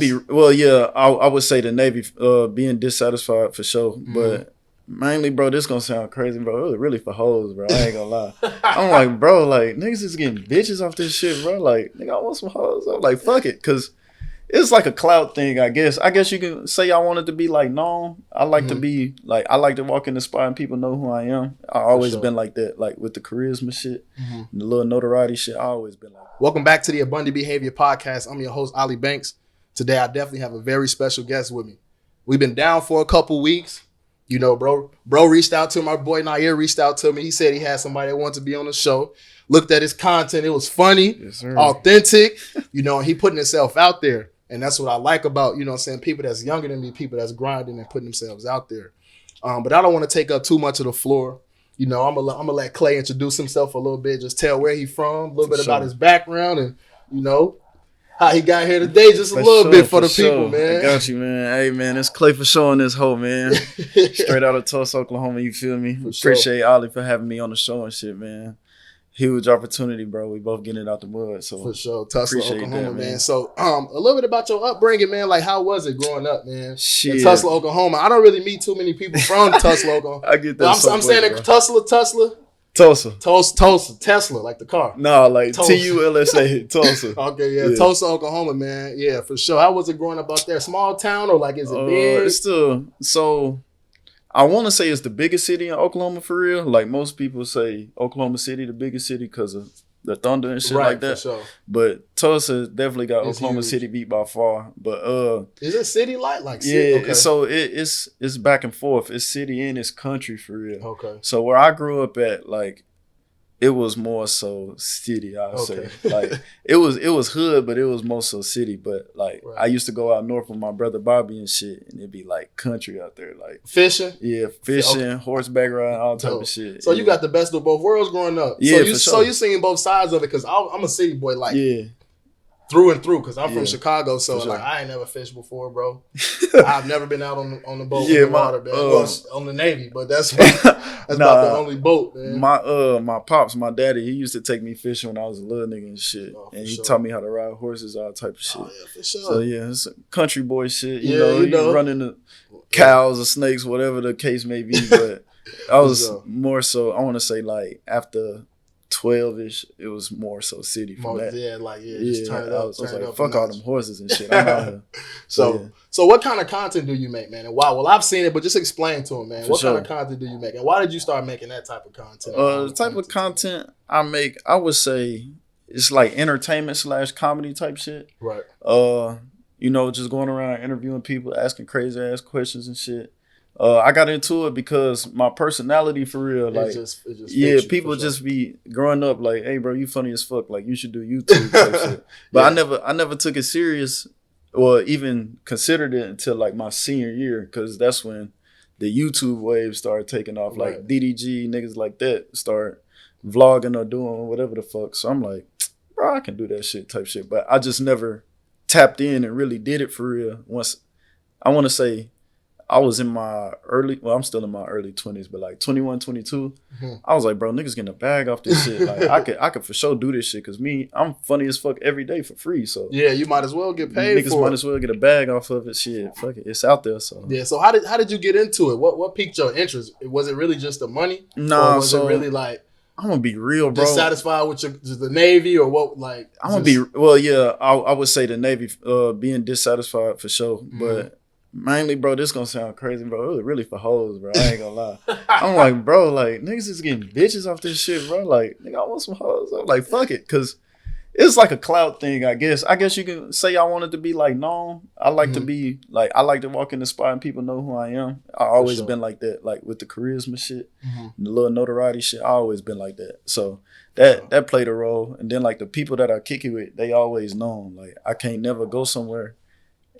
I would say the Navy, being dissatisfied for sure, but mainly, bro, this gonna sound crazy, bro. It was really for hoes, bro. I ain't gonna lie. I'm like, bro, like niggas is getting bitches off this shit, bro. Like, nigga, I want some hoes. I'm like, fuck it, cause it's like a clout thing, I guess. I guess you can say I wanted to be like known. I like to be like, I like to walk in the spot and people know who I am. I always been like that, like with the charisma shit, the little notoriety shit. I always been like that. Welcome back to the Abundant Behavior Podcast. I'm your host, Ali Banks. Today, I definitely have a very special guest with me. We've been down for a couple weeks. You know, bro reached out to my boy Nair, reached out to me. He said he had somebody that wanted to be on the show. Looked at his content. It was funny, authentic, you know, and he putting himself out there. And that's what I like about, you know what I'm saying, people that's younger than me, people that's grinding and putting themselves out there. But I don't want to take up too much of the floor. You know, I'm gonna let Clay introduce himself a little bit, just tell where he's from, a little bit about his background, and, you know, how he got here today, just a little bit for the people, man. I got you, man. Hey, man, it's Clay for showing this hoe, man. Straight out of Tulsa, Oklahoma, you feel me? Appreciate Ollie for having me on the show and shit, man. Huge opportunity, bro. We both getting it out the mud. So for sure. Tulsa, Oklahoma, man. So a little bit about your upbringing, man. Like, how was it growing up, man? Shit. In Tulsa, Oklahoma. I don't really meet too many people from Tulsa, Oklahoma. I get that. I'm saying it, Tulsa. Tesla, like the car. No, like Tulsa, Tulsa. Okay, yeah, Tulsa, Oklahoma, man. Yeah, for sure. How was it growing up out there? Small town or like is it big? It's still, so I want to say it's the biggest city in Oklahoma for real. Like most people say Oklahoma City the biggest city because of the thunder and shit like that. For sure. But Tulsa definitely got Oklahoma City beat by far. But is it city like city? Yeah, okay. So it's back and forth. It's city and it's country for real. Okay. So where I grew up at, like, it was more so city, I'd say. Like it was hood, but it was more so city. But like I used to go out north with my brother Bobby and shit, and it'd be like country out there, like fishing. Yeah, fishing, horseback riding, all type of shit. So you got the best of both worlds growing up. Yeah, so you seen both sides of it, because I'm a city boy, like through and through, because I'm from Chicago, so like I ain't never fished before, bro. I've never been out on the boat in the water, man. On the Navy, but that's about the only boat, man. My pops, my daddy, he used to take me fishing when I was a little nigga and shit, and he taught me how to ride horses, all type of shit. Oh yeah, for sure. So yeah, it's country boy shit. You know, you running the cows or snakes, whatever the case may be. But I was more so, I want to say like after 12-ish, it was more so city from that. Just turn it up. I was like, fuck all them horses and shit. I'm out here. So what kind of content do you make, man? And why? Well, I've seen it, but just explain to him, man. What kind of content do you make? And why did you start making that type of content? The type of content I make, I would say it's like entertainment / comedy type shit. Right. You know, just going around interviewing people, asking crazy ass questions and shit. I got into it because my personality for real, like, people just be growing up like, hey bro, you funny as fuck, like you should do YouTube type shit. But I never took it serious or even considered it until like my senior year, because that's when the YouTube wave started taking off. Like DDG, niggas like that start vlogging or doing whatever the fuck. So I'm like, bro, I can do that shit type shit. But I just never tapped in and really did it for real. Once, I want to say, I was in my I'm still in my early 20s, but like 21, 22, I was like, bro, niggas getting a bag off this shit. Like I could for sure do this shit, because I'm funny as fuck every day for free. So yeah, you might as well get paid niggas might as well get a bag off of it. Shit, fuck it, it's out there. So yeah. So how did you get into it? What piqued your interest? Was it really just the money? Nah, or was it really like, I'm gonna be real, bro, dissatisfied with the Navy, or what? Like I'm gonna be I would say the Navy, being dissatisfied for sure, but mainly, bro, this gonna sound crazy, bro. It was really for hoes, bro. I ain't gonna lie. I'm like, bro, like niggas is getting bitches off this shit, bro. Like, nigga, I want some hoes. I'm like, fuck it, because it's like a clout thing, I guess. I guess you can say I wanted to be like known. I like to be like, I like to walk in the spot and people know who I am. I always been like that, like with the charisma shit, the little notoriety shit. I always been like that. So that played a role. And then like the people that I kick it with, they always known. Like I can't never go somewhere.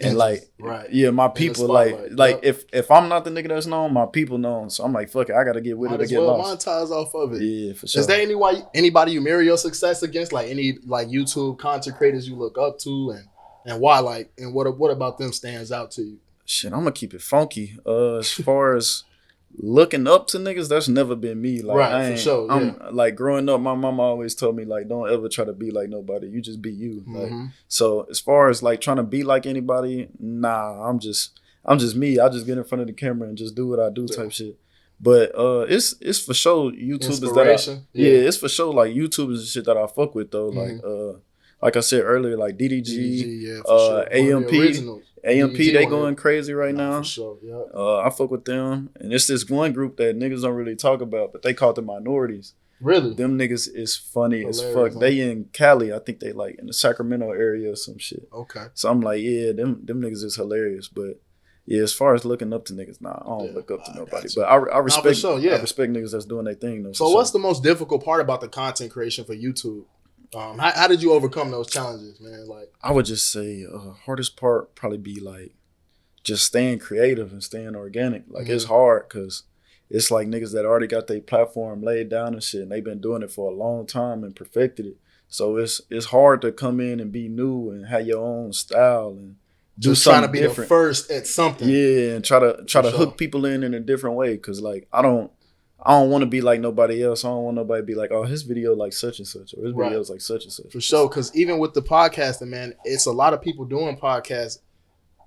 And like, my people, like if I'm not the nigga that's known, my people known. So I'm like, fuck it, I gotta get with it to get lost. Monetize off of it. Yeah, for sure. Is there anybody you mirror your success against? Like any like YouTube content creators you look up to, and why? Like, and what about them stands out to you? Shit, I'm gonna keep it funky. As far as looking up to niggas, that's never been me. Like, right, for sure. Yeah. I'm like growing up, my mama always told me like, don't ever try to be like nobody. You just be you. Like, so as far as like trying to be like anybody, nah, I'm just me. I just get in front of the camera and just do what I do type shit. But it's for sure YouTubers that it's for sure like YouTubers and shit that I fuck with though. Like I said earlier, like DDG, AMP. AMP, they going crazy right now. For sure, yeah. I fuck with them. And it's this one group that niggas don't really talk about, but they call the minorities. Really? Them niggas is funny as fuck. Man. They in Cali. I think they like in the Sacramento area or some shit. Okay. So I'm like, yeah, them niggas is hilarious. But yeah, as far as looking up to niggas, nah, I don't look up to nobody. But I respect I respect niggas that's doing their thing though. So what's the most difficult part about the content creation for YouTube? How did you overcome those challenges, man? Like, I would just say hardest part probably be like just staying creative and staying organic. Like it's hard because it's like niggas that already got their platform laid down and shit, and they've been doing it for a long time and perfected it. So it's hard to come in and be new and have your own style and do just something trying to be different. The first at something. Yeah, and try to hook people in a different way because like I don't want to be like nobody else. I don't want nobody to be like, oh, his video like such and such, or his video is like such and such. For sure, because even with the podcasting, man, it's a lot of people doing podcasts.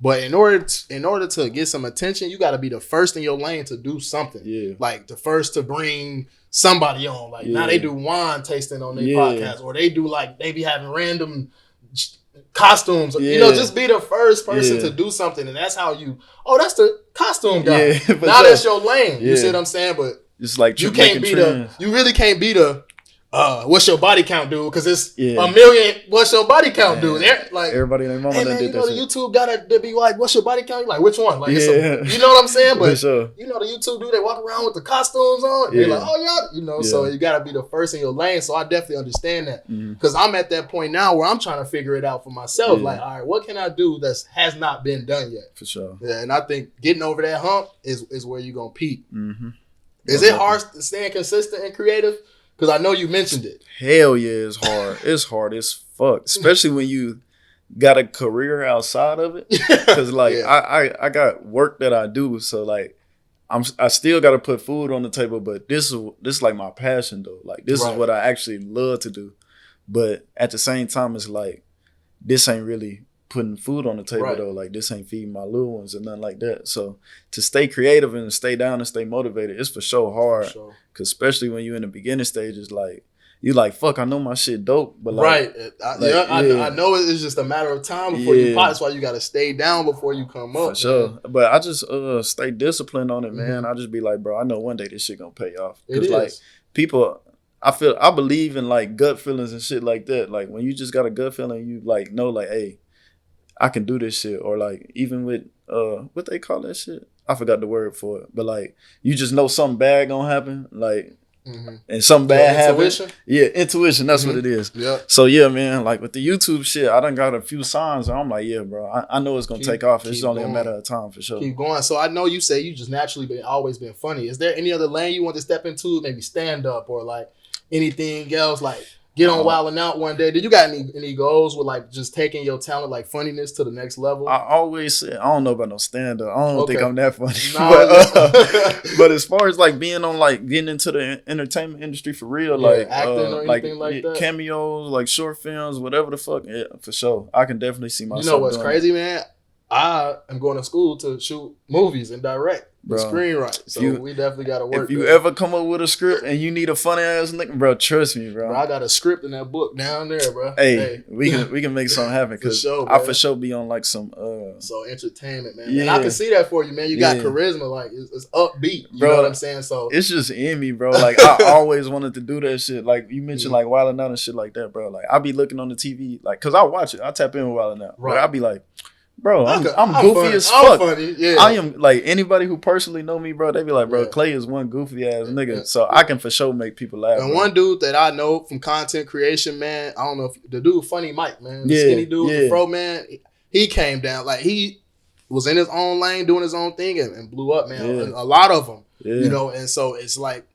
But in order to get some attention, you got to be the first in your lane to do something. Yeah. Like the first to bring somebody on. Like now they do wine tasting on their podcast, or they be having random costumes. You know, just be the first person to do something, and that's how you. Oh, that's the costume guy. Now that's your lane. You see what I'm saying? But it's like you can't be you really can't be the what's your body count dude, because it's a million what's your body count dude. Like everybody and their mama done did that shit. The YouTube gotta be like, what's your body count? You're like, which one? Like you know what I'm saying? But you know the YouTube dude, they walk around with the costumes on. They're like, oh yeah, you know. So you gotta be the first in your lane. So I definitely understand that, because I'm at that point now where I'm trying to figure it out for myself. Like, all right, what can I do that has not been done yet? For sure. Yeah, and I think getting over that hump is where you're gonna peak. Is it hard staying consistent and creative? Because I know you mentioned it. Hell yeah, it's hard. It's hard as fuck, especially when you got a career outside of it. Because like I got work that I do, so like I still got to put food on the table. But this is like my passion though. Like this is what I actually love to do. But at the same time, it's like this ain't really putting food on the table though. Like this ain't feeding my little ones and nothing like that. So to stay creative and stay down and stay motivated, it's for sure hard. Cause especially when you're in the beginning stages, like you like, fuck, I know my shit dope, but like, I know it's just a matter of time before you pop. That's why you got to stay down before you come up. For sure. But I just stay disciplined on it, man. I just be like, bro, I know one day this shit gonna pay off. Cause like people, I believe in like gut feelings and shit like that. Like when you just got a gut feeling, you like know like, hey, I can do this shit. Or like even with what they call that shit? I forgot the word for it. But like you just know something bad gonna happen. Like and something bad happens. Yeah, intuition, that's what it is. Yeah. So yeah, man, like with the YouTube shit, I done got a few signs and I'm like, yeah, bro, I know it's gonna take off. It's only a matter of time for sure. Keep going. So I know you say you just naturally always been funny. Is there any other lane you want to step into? Maybe stand up or like anything else, like get on Wild 'N Out one day. Did you got any goals with like just taking your talent, like funniness, to the next level? I always say I don't know about no stand up. I don't think I'm that funny. But as far as like being on like getting into the entertainment industry for real, like acting or anything like that, cameos, like short films, whatever the fuck, yeah, for sure. I can definitely see myself. You know what's crazy, man? I am going to school to shoot movies and direct. The screenwrite. So we definitely got to work. If you ever come up with a script and you need a funny ass nigga, bro, trust me, bro. I got a script in that book down there, bro. Hey. we can make something happen because I for sure be on like some so entertainment, man. Yeah. And I can see that for you, man. You got charisma, like it's upbeat. You know what I'm saying? So it's just in me, bro. Like I always wanted to do that shit. Like you mentioned, like Wild 'N Out and shit like that, bro. Like I be looking on the TV, like because I watch it. I tap in with Wild 'N Out, but I be like, bro, I'm goofy funny. As fuck. I'm funny, yeah. I am like anybody who personally know me, bro. They be like, bro, Clay is one goofy ass nigga. So I can for sure make people laugh. And one dude that I know from content creation, man, I don't know if the dude, Funny Mike, man, the skinny dude, the fro man, he came down like he was in his own lane doing his own thing and blew up, man. Yeah. A lot of them, you know. And so it's like,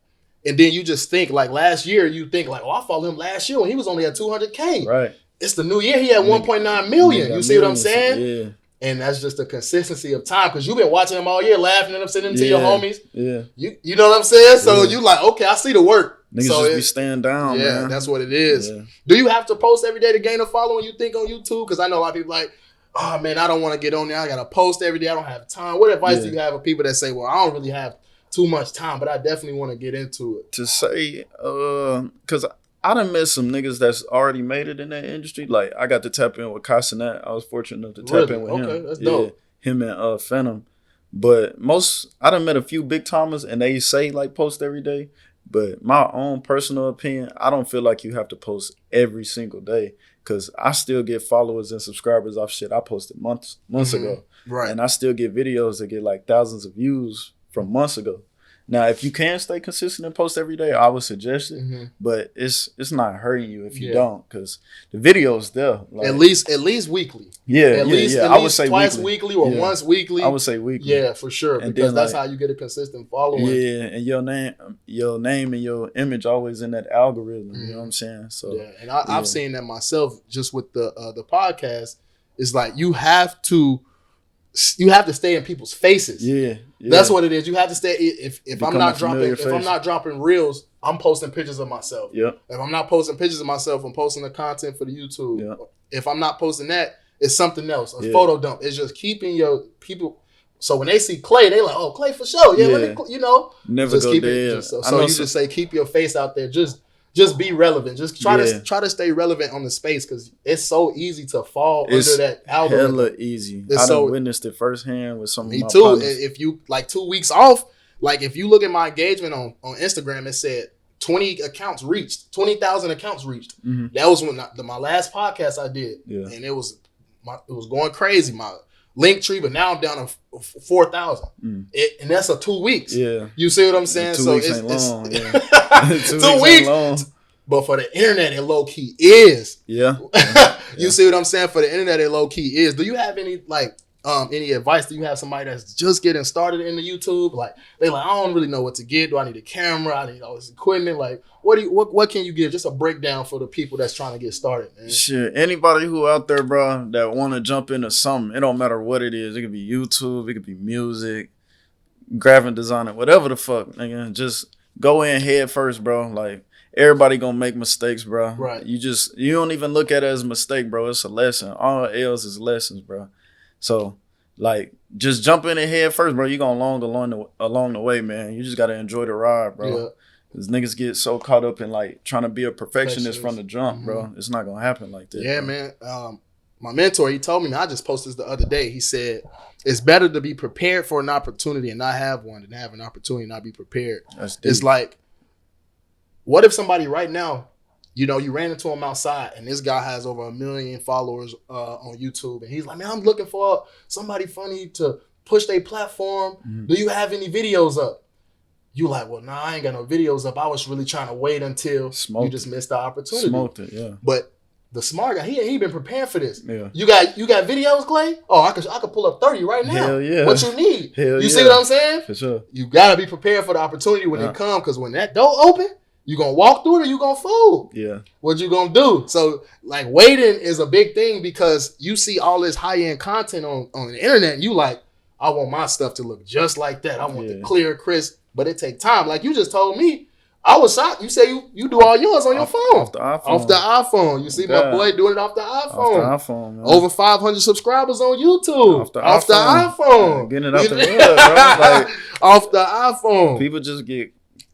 and then you just think like last year, you think like, oh, I followed him last year when he was only at 200K. Right. It's the new year. He had 1.9 million. You see what I'm saying? Yeah. And that's just the consistency of time because you've been watching them all year, laughing at them, sending them to your homies. Yeah. You know what I'm saying? So you like, okay, I see the work. Niggas so just be staying down, man. Yeah, that's what it is. Yeah. Do you have to post every day to gain a following, you think, on YouTube? Because I know a lot of people like, oh, man, I don't want to get on there. I got to post every day. I don't have time. What advice do you have for people that say, well, I don't really have too much time, but I definitely want to get into it? To say, because I done met some niggas that's already made it in that industry. Like, I got to tap in with Casanet. I was fortunate enough to tap in with him. Okay, that's dope. Him and Phantom. But I done met a few big timers, and they say, like, post every day. But my own personal opinion, I don't feel like you have to post every single day because I still get followers and subscribers off shit I posted months ago. Right. And I still get videos that get like thousands of views from months ago. Now, if you can stay consistent and post every day, I would suggest it. Mm-hmm. But it's not hurting you if you don't, because the video's there. Like, at least weekly. Yeah, at least I would say twice weekly or once weekly. I would say weekly. Yeah, for sure, and because that's how you get a consistent following. Yeah, and your name and your image always in that algorithm. Mm-hmm. You know what I'm saying? So yeah, and I've seen that myself just with the podcast. It's like you have to stay in people's faces. Yeah. That's what it is. You have to stay. If I'm not dropping reels, I'm posting pictures of myself. Yeah. If I'm not posting pictures of myself, I'm posting the content for the YouTube. Yeah. If I'm not posting that, it's something else. A photo dump. It's just keeping your people. So when they see Clay, they like, oh, Clay for sure. Yeah. Let me, never just go keep there. It. So you just say keep your face out there. Just be relevant. Just try to stay relevant on the space because it's so easy to fall under that algorithm. Hella easy. I done witnessed it firsthand with some of my Me too. partners. If you like 2 weeks off, like if you look at my engagement on Instagram, it said 20,000 accounts reached. Mm-hmm. That was when my last podcast I did, and it was going crazy. My link tree, but now I'm down to 4,000, and that's a 2 weeks. Yeah, you see what I'm saying? 2 weeks ain't long. 2 weeks long. But for the internet, it low key is. Yeah. You see what I'm saying? For the internet, it low key is. Do you have any any advice? Do you have somebody that's just getting started in the YouTube? Like they like, I don't really know what to get. Do I need a camera? I need all this equipment. Like what can you give? Just a breakdown for the people that's trying to get started, man. Shit. Anybody who out there, bro, that want to jump into something, it don't matter what it is. It could be YouTube, it could be music, graphic design, whatever the fuck, nigga. Just go in head first, bro. Like everybody gonna make mistakes, bro. Right. You don't even look at it as a mistake, bro. It's a lesson. All else is lessons, bro. So, like, just jump in it head first, bro. You gonna along the way, man. You just gotta enjoy the ride, bro. Yeah. Cause niggas get so caught up in like trying to be a perfectionist from the jump, bro. It's not gonna happen like that. Yeah, bro. Man. My mentor, he told me, I just posted this the other day. He said, it's better to be prepared for an opportunity and not have one than have an opportunity and not be prepared. That's deep. It's like, what if somebody right now, you ran into him outside and this guy has over 1 million followers on YouTube and he's like, man, I'm looking for somebody funny to push their platform. Mm-hmm. Do you have any videos up? You like, well, nah, I ain't got no videos up. I was really trying to wait until you just missed the opportunity. Smoked it, yeah. But the smart guy, he been preparing for this. Yeah. You got videos, Clay? Oh, I could pull up 30 right now. Hell yeah. What you need? Hell you see what I'm saying? For sure. You gotta be prepared for the opportunity when it comes, because when that door open, you gonna walk through it or you gonna fold. Yeah. What you gonna do? So like waiting is a big thing because you see all this high end content on the internet and you like, I want my stuff to look just like that. I want the clear, crisp, but it take time. Like you just told me, I was shocked. You say you do all yours on your phone. Off the iPhone. Off the iPhone. You see my boy doing it off the iPhone. Off the iPhone, man. Over 500 subscribers on YouTube. Off the iPhone. Yeah, getting it off the web, bro. Like, off the iPhone. People just get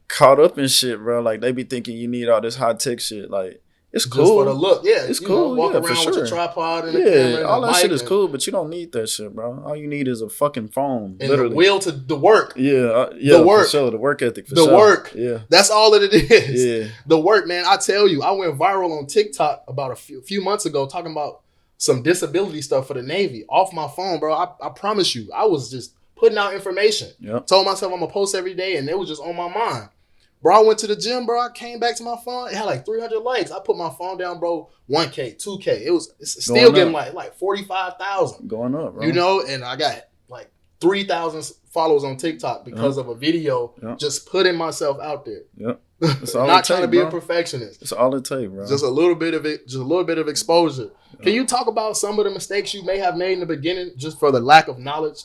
caught up in shit, bro. Like they be thinking you need all this high tech shit. Like it's cool. Just for the look. Yeah. It's cool. Walk around with your tripod and the camera and all the that mic shit is cool, but you don't need that shit, bro. All you need is a fucking phone. And literally. the will to the work. Yeah. The work. For sure. The work ethic for sure. The work. Yeah. That's all that it is. Yeah. The work, man. I tell you, I went viral on TikTok about a few months ago talking about some disability stuff for the Navy off my phone, bro. I promise you, I was just putting out information. Yep. Told myself I'm gonna post every day, and it was just on my mind. Bro, I went to the gym, bro. I came back to my phone. It had like 300 likes. I put my phone down, bro. 1K, 2K. It's still getting like 45,000. Going up, bro. And I got like 3,000 followers on TikTok because of a video. Just putting myself out there. Not trying to be a perfectionist. It's all it takes, bro. Just a little bit of it. Just a little bit of exposure. Can you talk about some of the mistakes you may have made in the beginning, just for the lack of knowledge?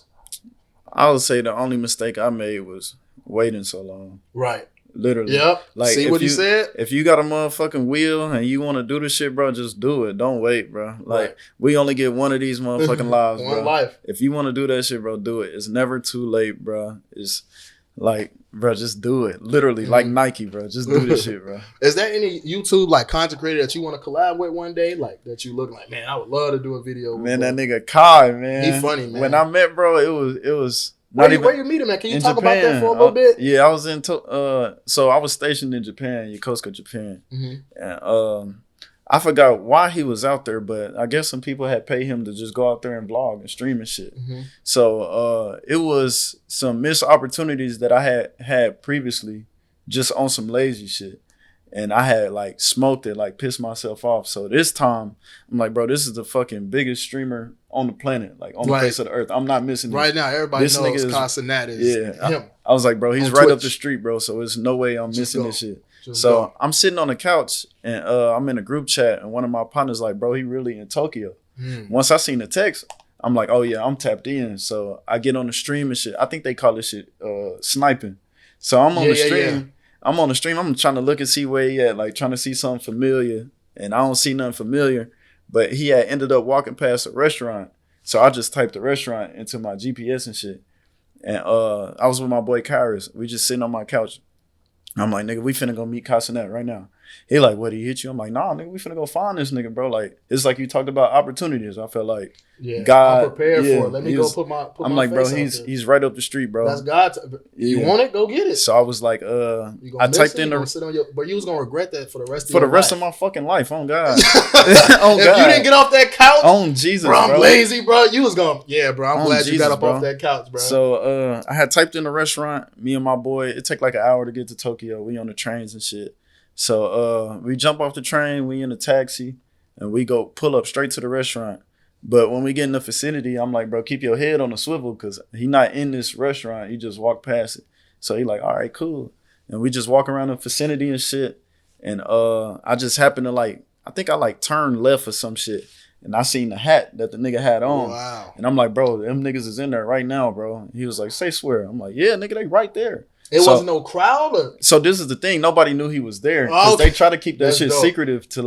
I would say the only mistake I made was waiting so long. Right. Literally. Yep. Like, see what you said? If you got a motherfucking wheel and you want to do this shit, bro, just do it. Don't wait, bro. Like, we only get one of these motherfucking lives, bro. One life. If you want to do that shit, bro, do it. It's never too late, bro. It's like, bro, just do it. Literally, like Nike, bro. Just do this shit, bro. Is there any YouTube, like, content creator that you want to collab with one day? Like, that you look like, man, I would love to do a video with. Man, that nigga Kai, man. He funny, man. When I met, bro, it was... Where you meet him at? Can you talk about that for a little bit? Yeah, I was so I was stationed in Japan, Yokosuka, Japan. And I forgot why he was out there, but I guess some people had paid him to just go out there and vlog and stream and shit. So it was some missed opportunities that I had previously just on some lazy shit. And I had like smoked it, like pissed myself off. So this time, I'm like, bro, this is the fucking biggest streamer on the planet, like on the face of the earth. I'm not missing this. Right now, everybody knows Casanat is him. I was like, bro, he's right up the street, bro. So there's no way I'm missing this shit. So I'm sitting on the couch and I'm in a group chat and one of my partners like, bro, he really in Tokyo. Once I seen the text, I'm like, oh yeah, I'm tapped in. So I get on the stream and shit. I think they call this shit sniping. So I'm on the stream. I'm on the stream. I'm trying to look and see where he at, like trying to see something familiar. And I don't see nothing familiar. But he had ended up walking past a restaurant. So I just typed the restaurant into my GPS and shit. And I was with my boy Kyrus. We just sitting on my couch. I'm like, nigga, we finna go meet Casanet right now. He like, what, he hit you? I'm like, nah, nigga, we finna go find this nigga, bro. Like, it's like you talked about opportunities. I felt like God. I'm prepared for it. Let me go put my I'm like, bro, he's right up the street, bro. That's God. You want it? Go get it. So I was like, I typed in but you was gonna regret that for the rest of your life. For the rest of my fucking life, on God. On if God. You didn't get off that couch, on Jesus, bro. I'm lazy, bro. You was going, bro. I'm glad you got up off that couch, bro. So I had typed in the restaurant. Me and my boy, it took like an hour to get to Tokyo. We on the trains and shit. So we jump off the train, we in a taxi, and we go pull up straight to the restaurant. But when we get in the vicinity, I'm like, bro, keep your head on the swivel because he not in this restaurant. He just walked past it. So he like, all right, cool. And we just walk around the vicinity and shit. And I just happened to I think I turned left or some shit. And I seen the hat that the nigga had on. Wow. And I'm like, bro, them niggas is in there right now, bro. And he was like, say swear. I'm like, yeah, nigga, they right there. It wasn't no crowd? So this is the thing. Nobody knew he was there. Because they try to keep that shit secretive to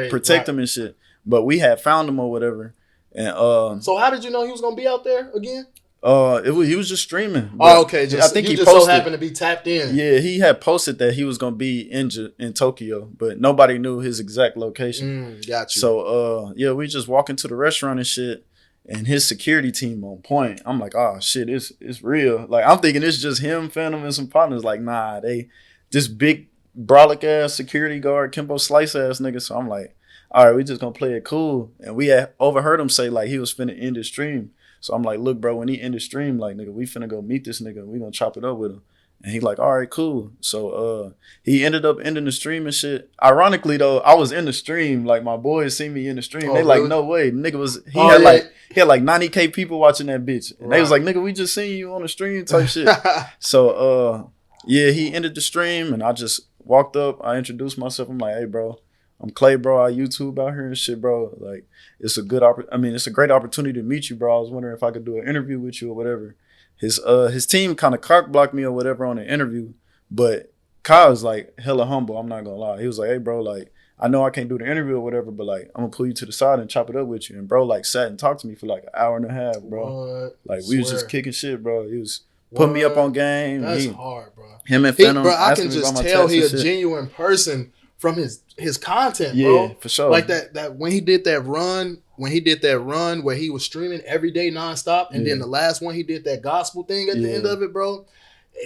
protect him and shit. But we had found him or whatever. And so how did you know he was going to be out there again? He was just streaming. Oh, okay. I think he just posted, so happened to be tapped in. Yeah, he had posted that he was going to be in Tokyo. But nobody knew his exact location. Got you. So, we just walk into the restaurant and shit. And his security team on point. I'm like, oh shit, it's real. Like I'm thinking it's just him, Phantom, and some partners. Like, nah, this big brolic ass security guard, Kimbo Slice ass nigga. So I'm like, all right, we just gonna play it cool. And we had overheard him say like he was finna end his stream. So I'm like, look, bro, when he end his stream, like nigga, we finna go meet this nigga. We gonna chop it up with him. And he like, all right, cool. So he ended up ending the stream and shit. Ironically though, I was in the stream. Like my boys see me in the stream. They like, no way. The nigga was he had like 90K people watching that bitch. And they was like, nigga, we just seen you on the stream type shit. So he ended the stream and I just walked up. I introduced myself. I'm like, hey bro, I'm Clay, bro. I YouTube out here and shit, bro. Like it's a it's a great opportunity to meet you, bro. I was wondering if I could do an interview with you or whatever. His team kind of cock blocked me or whatever on the interview, but Kyle's like hella humble. I'm not gonna lie. He was like, "Hey, bro, like I know I can't do the interview or whatever, but like I'm gonna pull you to the side and chop it up with you." And bro, like sat and talked to me for like an hour and a half, bro. What? Like we was just kicking shit, bro. He was putting me up on game. That's hard, bro. Him and Phantom, bro, I can just tell he a genuine person from his content, bro. Yeah, for sure. Like that when he did that run. When he did that run where he was streaming every day nonstop, and then the last one he did that gospel thing at the end of it, bro.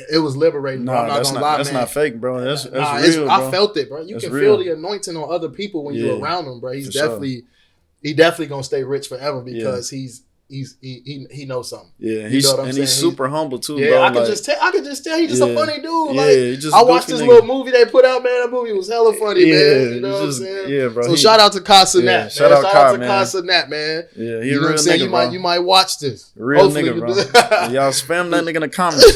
It was liberating, bro. I'm not gonna lie, that's man. not fake, bro. That's real, bro. I felt it, bro. You can feel the anointing on other people when you're around him, bro. He's definitely gonna stay rich forever because he's he knows something. Yeah, he's super humble too. Yeah, bro. I could just tell he's just a funny dude. Yeah, like I watched this little movie they put out, man. That movie was hella funny, man. You know what I'm saying? Yeah, bro. So shout out to Casa Nat. Shout out to Casa Nat, man. Yeah, he a real nigga, bro. You might watch this. Real nigga, bro. Y'all spam that nigga in the comments.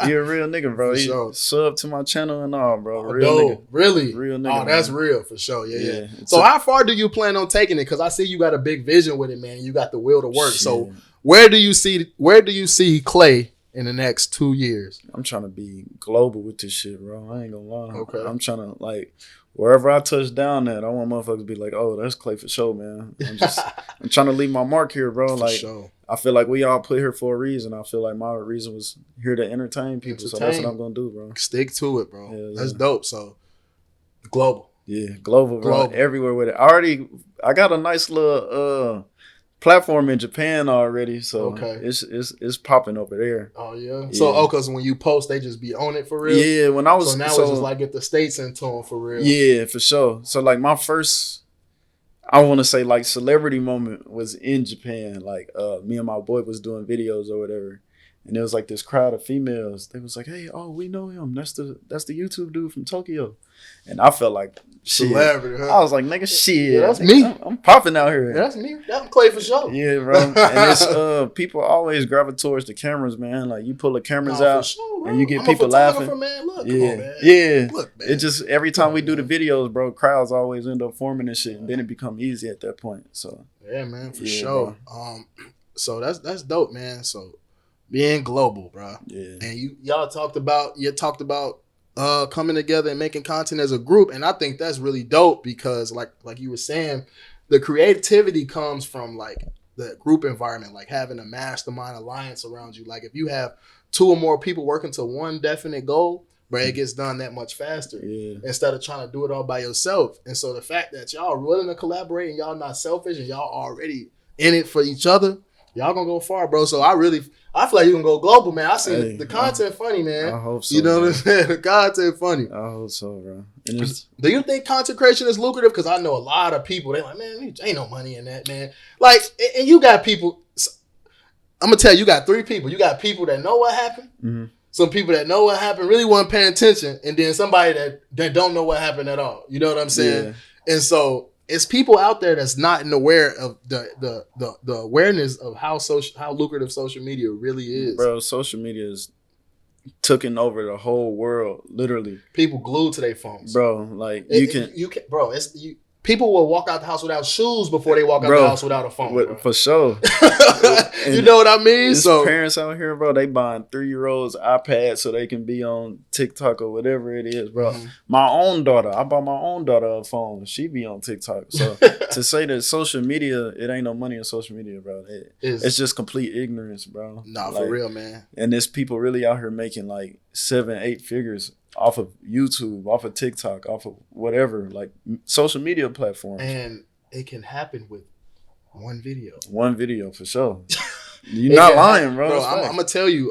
He a real nigga, bro. He sub to my channel and all, bro. Real nigga. Really? Real nigga. Oh, that's real for sure. Yeah. So how far do you plan on taking it? Because I see you got a big vision with it, man. You got the will to work. Shit. So where do you see Clay in the next 2 years? I'm trying to be global with this shit, bro. I ain't gonna lie. Okay. I'm trying to wherever I touch down at, I want motherfuckers to be like, oh, that's Clay for sure, man. I'm trying to leave my mark here, bro. For sure. I feel like we all put here for a reason. I feel like my reason was here to entertain people. So that's what I'm gonna do, bro. Stick to it, bro. Yeah, that's dope. So global. Yeah, global, bro. Everywhere with it. I got a nice little platform in Japan already, so it's popping over there. Oh yeah. So because when you post, they just be on it for real. Yeah, when I was it's just like get the States into them for real. Yeah, for sure. So like my first, I want to say like celebrity moment was in Japan. Like me and my boy was doing videos or whatever. And there was like this crowd of females. They was like, "Hey, oh, we know him. That's the YouTube dude from Tokyo." And I felt like shit. Celebrity, huh? I was like, "Nigga, shit, yeah, that's me. I'm popping out here." Yeah, that's me. That's Clay for sure. Yeah, bro. And it's people always gravitate towards the cameras, man. Like you pull the cameras out, sure, and you get people laughing. Man. Look, yeah, come on, man. Yeah. Look, man. It just every time we do the videos, bro, crowds always end up forming and shit, and then it become easy at that point. So yeah, man, for sure. Bro. So that's dope, man. So. Being global, bro. Yeah. And y'all talked about coming together and making content as a group, and I think that's really dope because like you were saying, the creativity comes from like the group environment, like having a mastermind alliance around you. Like if you have 2 or more people working to one definite goal, bro, it gets done that much faster instead of trying to do it all by yourself. And so the fact that y'all are willing to collaborate and y'all not selfish and y'all already in it for each other, y'all gonna go far, bro. So I feel like you can go global, man. I see the content funny, man. I hope so. You know what I'm saying? The content funny. I hope so, bro. Do you think content creation is lucrative? Because I know a lot of people, they like, man, ain't no money in that, man. Like, and you got people, I'm going to tell you, you got 3 people. You got people that know what happened. Mm-hmm. Some people that know what happened, really weren't paying attention. And then somebody that don't know what happened at all. You know what I'm saying? Yeah. And so it's people out there that's not aware of the awareness of how lucrative social media really is. Bro, social media is taking over the whole world, literally. People glued to their phones. Bro, like people will walk out the house without shoes before they walk out the house without a phone. For sure. You know what I mean? So parents out here, bro, they buying 3-year-olds iPads so they can be on TikTok or whatever it is, bro. Mm-hmm. My own daughter, I bought my own daughter a phone. She be on TikTok. So to say that social media, it ain't no money in social media, bro. It's just complete ignorance, bro. Nah, for real, man. And there's people really out here making like 7-8 figures off of YouTube, off of TikTok, off of whatever, like social media platforms. And it can happen with one video. One video for sure. You're not lying, bro. I'm gonna tell you.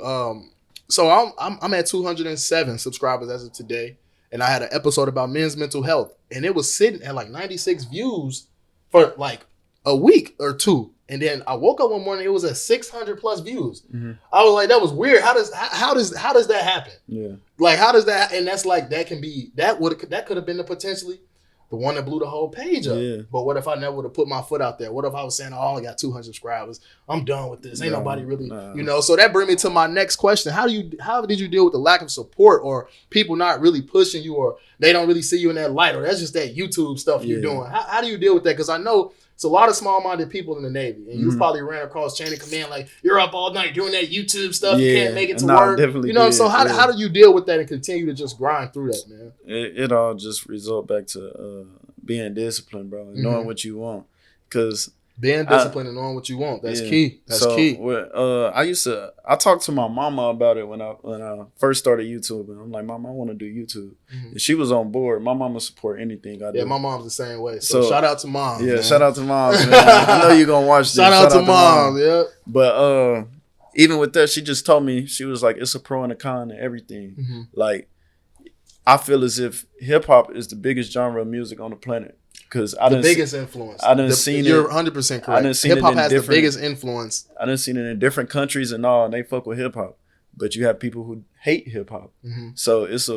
So I'm at 207 subscribers as of today, and I had an episode about men's mental health, and it was sitting at like 96 views for like a week or 2. And then I woke up one morning, it was at 600 plus views. Mm-hmm. I was like, that was weird. How does that happen? Yeah. Like, how does that? And that's like that could have been the potentially the one that blew the whole page up. Yeah. But what if I never would have put my foot out there? What if I was saying, oh, I got 200 subscribers. I'm done with this. Ain't nobody really, you know. So that brings me to my next question. How did you deal with the lack of support or people not really pushing you or they don't really see you in that light or that's just that YouTube stuff you're doing? How do you deal with that? Because I know it's a lot of small-minded people in the Navy, and you've probably ran across chain of command like you're up all night doing that YouTube stuff. You can't make it to work. You know, so how do you deal with that and continue to just grind through that, man? It all just result back to being disciplined, bro, and knowing what you want. Because being disciplined and knowing what you want, that's key. That's key. I talked to my mama about it when I first started YouTube, and I'm like, Mom, I want to do YouTube. Mm-hmm. And she was on board. My mama support anything I do. Yeah, my mom's the same way. So shout out to Mom. Yeah, man. Shout out to Mom, man. I know you're going to watch this. Shout out to Mom, yeah. But even with that, she just told me, she was like, it's a pro and a con and everything. Mm-hmm. Like, I feel as if hip-hop is the biggest genre of music on the planet. because the biggest influence. I done seen it. You're 100% correct. Hip hop has the biggest influence. I done seen it in different countries and all, and they fuck with hip hop. But you have people who hate hip hop. Mm-hmm. So it's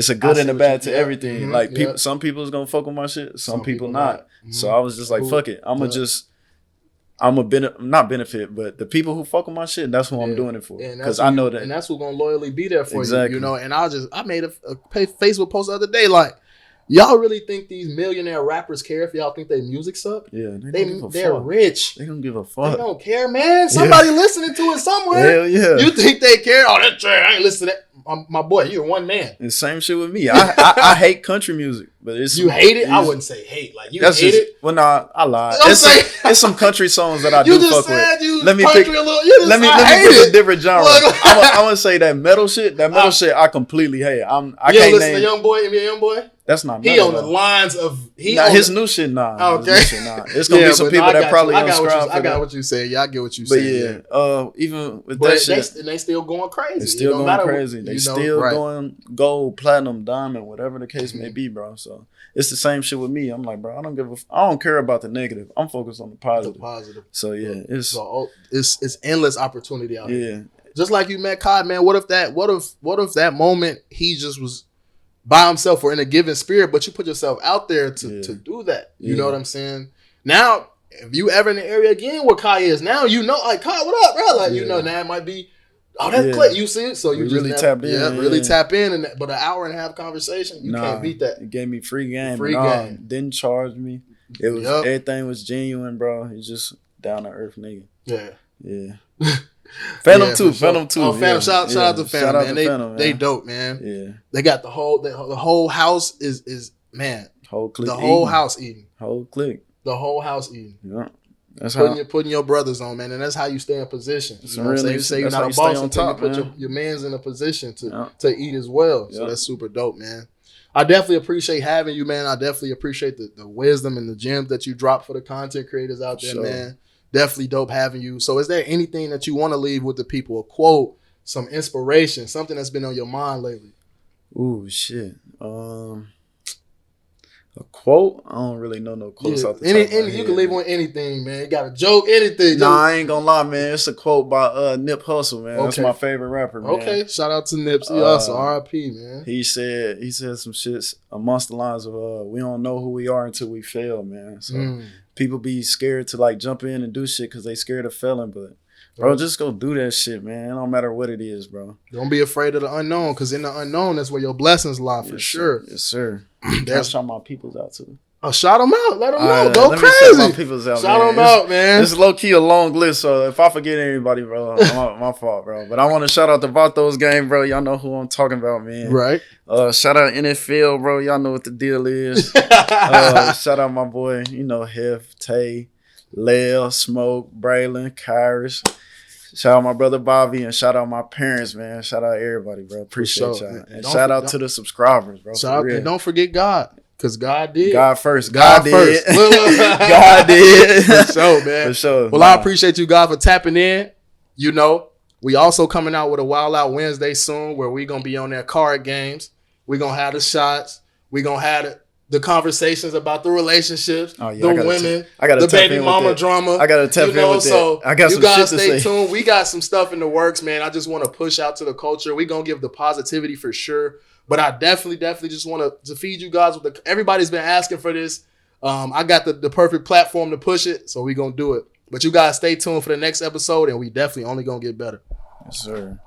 a good and a bad to everything. Mm-hmm. Like people, some people is gonna fuck with my shit. Some people not. Mm-hmm. So I was just like, fuck it. Not benefit, but the people who fuck with my shit, that's who I'm doing it for. Because I know that. And that's who's gonna loyally be there for you. You know, and I made a Facebook post the other day, like, y'all really think these millionaire rappers care if y'all think their music suck? Yeah, they're rich. They don't give a fuck. They don't care, man. Somebody listening to it somewhere. Hell yeah. You think they care? Oh, that's trash. I ain't listening to that. My boy, you're one man. And same shit with me. I hate country music, but you hate it. I wouldn't say hate. Like you hate it. Well, nah, I lied. It's some country songs that I do fuck with. Let me pick a different genre. I'm gonna say that metal shit. That metal shit, I completely hate. I can't listen to Young Boy. Young Boy. That's not metal. He on the lines of his new shit. Nah. Okay. It's gonna be some people that probably unscribe. I got what you say. Yeah, I get what you say. But even with that shit, they still going crazy. They still going crazy. They still going gold, platinum, diamond, whatever the case may be, bro. So it's the same shit with me. I'm like, bro, I don't care about the negative. I'm focused on the positive. So yeah, it's endless opportunity out here. Yeah. Just like you met Kai, man. What if that moment he just was by himself or in a given spirit, but you put yourself out there to do that. You know what I'm saying? Now, if you ever in the area again where Kai is, now you know, like, Kai, what up, bro? Like, you know, now it might be, that's Clay. You see it? So you really tap in. Yeah, really tap in. But an hour and a half conversation, you can't beat that. It gave me free game. Didn't charge me. It was everything was genuine, bro. He's just down to earth nigga. Yeah. Phantom 2. Oh, Phantom! Shout out to Phantom, man. They dope, man. Yeah, they got the whole house is man. Whole clique. The whole house eating. Whole clique. The whole house eating. Yeah, that's putting your brothers on, man, and that's how you stay in position. You know what I'm saying? You say you're not a boss until you put your man's in a position to eat as well. So that's super dope, man. I definitely appreciate having you, man. I definitely appreciate the wisdom and the gems that you drop for the content creators out there, man. Definitely dope having you. So is there anything that you want to leave with the people? A quote, some inspiration, something that's been on your mind lately? Ooh, shit. A quote? I don't really know no quotes off the top of my head. You can leave on anything, man. You got a joke, anything. Nah, I ain't gonna lie, man. It's a quote by Nip Hussle, man. Okay. That's my favorite rapper, man. Okay, shout out to Nipsey Hussle, R.I.P., man. He said some shits amongst the lines of we don't know who we are until we fail, man. So people be scared to like jump in and do shit because they scared of failing, but bro, just go do that shit, man. It don't matter what it is, bro. Don't be afraid of the unknown, because in the unknown, that's where your blessings lie, for sure. Yes, sir. That's shout my peoples out too. Oh, shout them out. Let them know. Go crazy. Shout my peoples out, shout them out, man. It's low key a long list, so if I forget anybody, bro, my fault, bro. But I want to shout out the Vatos game, bro. Y'all know who I'm talking about, man. Right. Shout out NFL, bro. Y'all know what the deal is. Shout out my boy, Hef, Tay, Lel, Smoke, Braylon, Kyrish. Shout out my brother Bobby, and shout out my parents, man. Shout out everybody, bro. Appreciate y'all. And shout out to the subscribers, bro. And don't forget God, because God did. God first. God did. God did. For sure, man. For sure. Well, I appreciate you guys for tapping in. We also coming out with a Wild Out Wednesday soon, where we going to be on their card games. We going to have the shots. We going to have the conversations about the relationships, the women, the baby mama drama. I gotta tap in with that. I got some shit to say. You guys stay tuned. We got some stuff in the works, man. I just want to push out to the culture. We gonna give the positivity for sure. But I definitely just want to feed you guys with everybody's been asking for this. I got the perfect platform to push it, so we gonna do it. But you guys stay tuned for the next episode, and we definitely only gonna get better. Yes, sir.